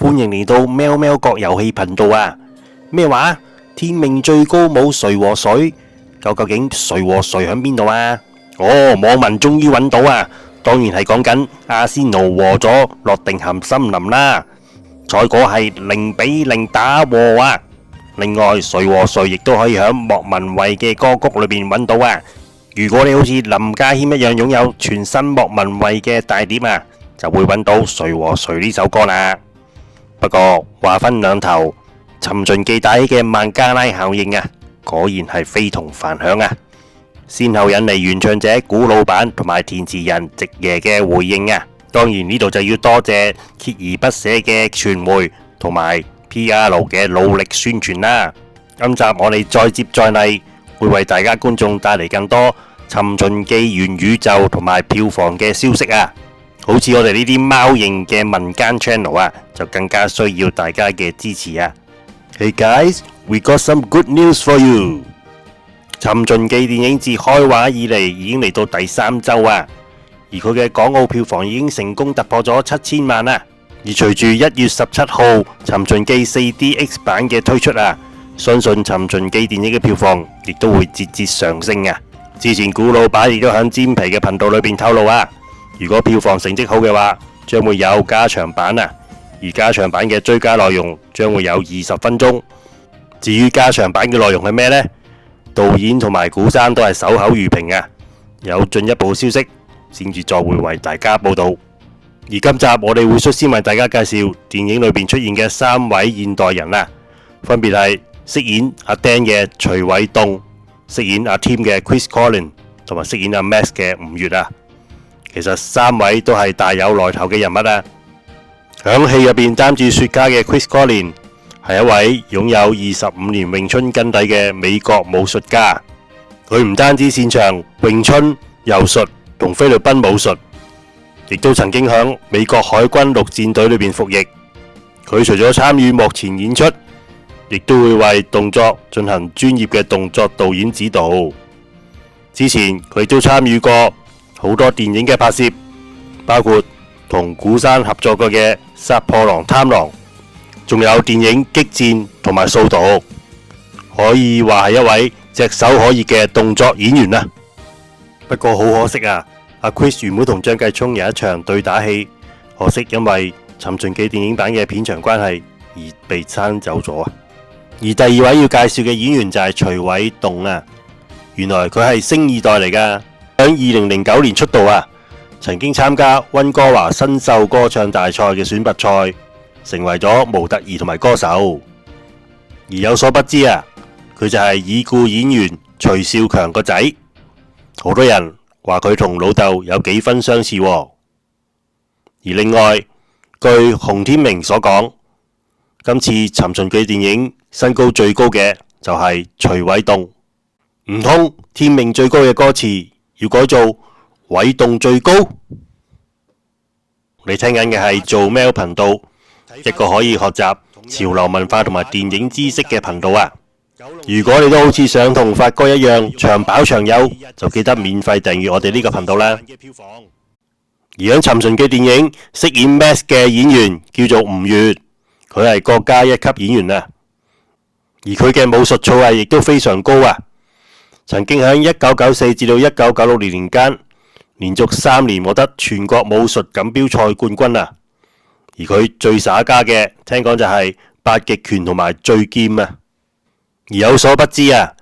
歡迎嚟到喵喵國遊戲頻道啊！咩話？天命最高武誰和誰？究竟誰和誰喺邊度啊？哦，網民終於揾到啊！當然係講緊阿仙奴和咗諾定咸森林啦。賽果係0-0打和啊！另外，誰和誰亦都可以喺莫文蔚嘅歌曲裏邊揾到啊！如果你好似林家謙一樣擁有全新莫文蔚嘅大碟啊，就會揾到誰和誰呢首歌啦。不過話分兩頭，尋秦記帶起嘅孟加拉效應啊，果然係非同凡響啊！先後引嚟原唱者古老闆同埋填詞人夕爺嘅回應啊！當然呢度就要多謝鍥而不捨嘅傳媒同埋 PR 嘅努力宣傳啦。今集我哋再接再厲，會為大家觀眾帶嚟更多尋秦記元宇宙同埋票房嘅消息啊！好似我哋呢啲貓型嘅民間 channel 啊，就更加需要大家嘅支持啊！ Hey guys, we got some good news for you！ 尋秦記電影自開畫以嚟已經嚟到第3週啊，而佢嘅港澳票房已經成功突破咗7000萬啦。而隨住1月17號尋秦記 4DX 版嘅推出啊，相信尋秦記電影嘅票房亦都會節節上升啊！之前古老闆亦都響煎皮嘅頻道裏邊透露啊，如果票房成績好嘅話，將會有加長版啊！而加長版嘅追加內容將會有20分鐘。至於加長版嘅內容係咩呢？導演同埋古生都係守口如瓶啊！有進一步消息先至再會為大家報道。而今集我哋會率先為大家介紹電影裏邊出現嘅3位現代人啊，分別係飾演阿 Dan 嘅徐偉棟、飾演阿 Tim 嘅 Chris Collins 同埋飾演阿 Max 嘅吳越啊。其實3位都係大有來頭嘅人物啊！響戲入邊擔住雪茄嘅 Chris Collins 係一位擁有25年詠春根底嘅美國武術家。佢唔單止擅長詠春、柔術同菲律賓武術，亦都曾經響美國海軍陸戰隊裏邊服役。佢除咗參與幕前演出，亦都會為動作進行專業嘅動作導演指導。之前佢亦都參與過好多電影嘅拍攝，包括同古山合作過嘅《殺破狼貪狼》，仲有電影《激戰》同埋《掃毒》，可以話係一位隻手可熱嘅動作演員啊！不過好可惜啊，阿 Chris 原本同張繼聰有一場對打戲，可惜因為尋秦記電影版嘅片長關係而被刪走咗啊！而第2位要介紹嘅演員就係徐偉棟啊，原來佢係星二代嚟噶，喺2009年出道啊，曾經參加溫哥華新秀歌唱大賽嘅選拔賽，成為咗模特兒同埋歌手。而有所不知啊，佢就係已故演員徐少強個仔，好多人話佢同老豆有幾分相似喎。而另外，據洪天明所講，今次尋秦記電影身高最高嘅就係徐偉棟，唔通天命最高嘅歌詞要改做偉棟最高？你聽緊嘅係做喵頻道，一個可以學習潮流文化同埋電影知識嘅頻道啊！如果你都好似想同發哥一樣長跑長有，就記得免費訂閱我哋呢個頻道啦。而喺尋秦記電影飾演 Max 嘅演員叫做吳越，佢係國家1級演員啊！而佢嘅武術造詣亦都非常高啊！曾經喺1994至到1996年間，連續3年獲得全國武術錦標賽冠軍啊！而佢最耍家嘅，聽講就係八極拳同埋醉劍啊！而有所不知啊，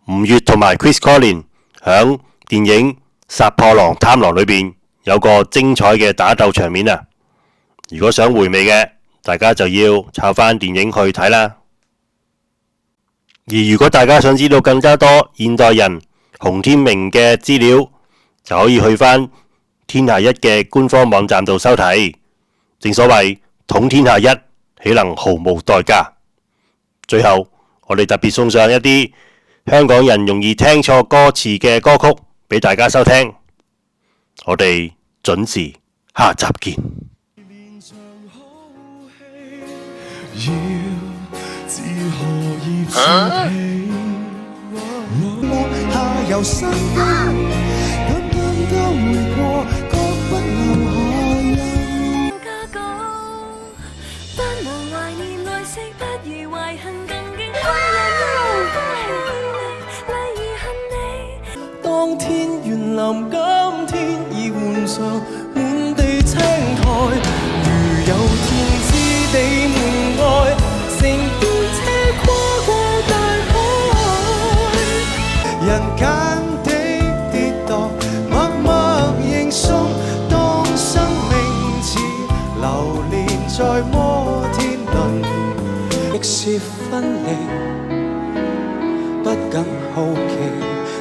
吳越同埋 Chris Collins 響電影《殺破狼貪狼》裏邊有個精彩嘅打鬥場面啊！如果想回味嘅，大家就要抄翻電影去睇啦。而如果大家想知道更加多現代人洪天明嘅資料，就可以去翻天下一嘅官方網站度收睇。正所謂統天下一，豈能毫無代價？最後，我哋特別送上一啲香港人容易聽錯歌詞嘅歌曲俾大家收聽。我哋準時下集見。不能惜不如懷恨更健康，人不氣餒，例如恨你。當天原臨，今天已換上滿地青苔，如有天知地門外，乘電車跨過大海，人間的跌宕，默默認送，當生命似流連在摩天輪，亦是分離，不禁好奇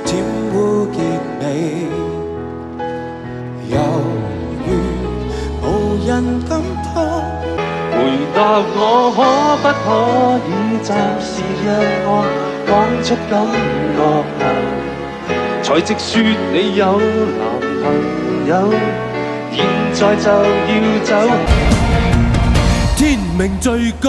點會結尾，猶如無人感託。回答我可不可以暫時讓我講出感覺啊？才直說你有男朋友，現在就要走。天命最高。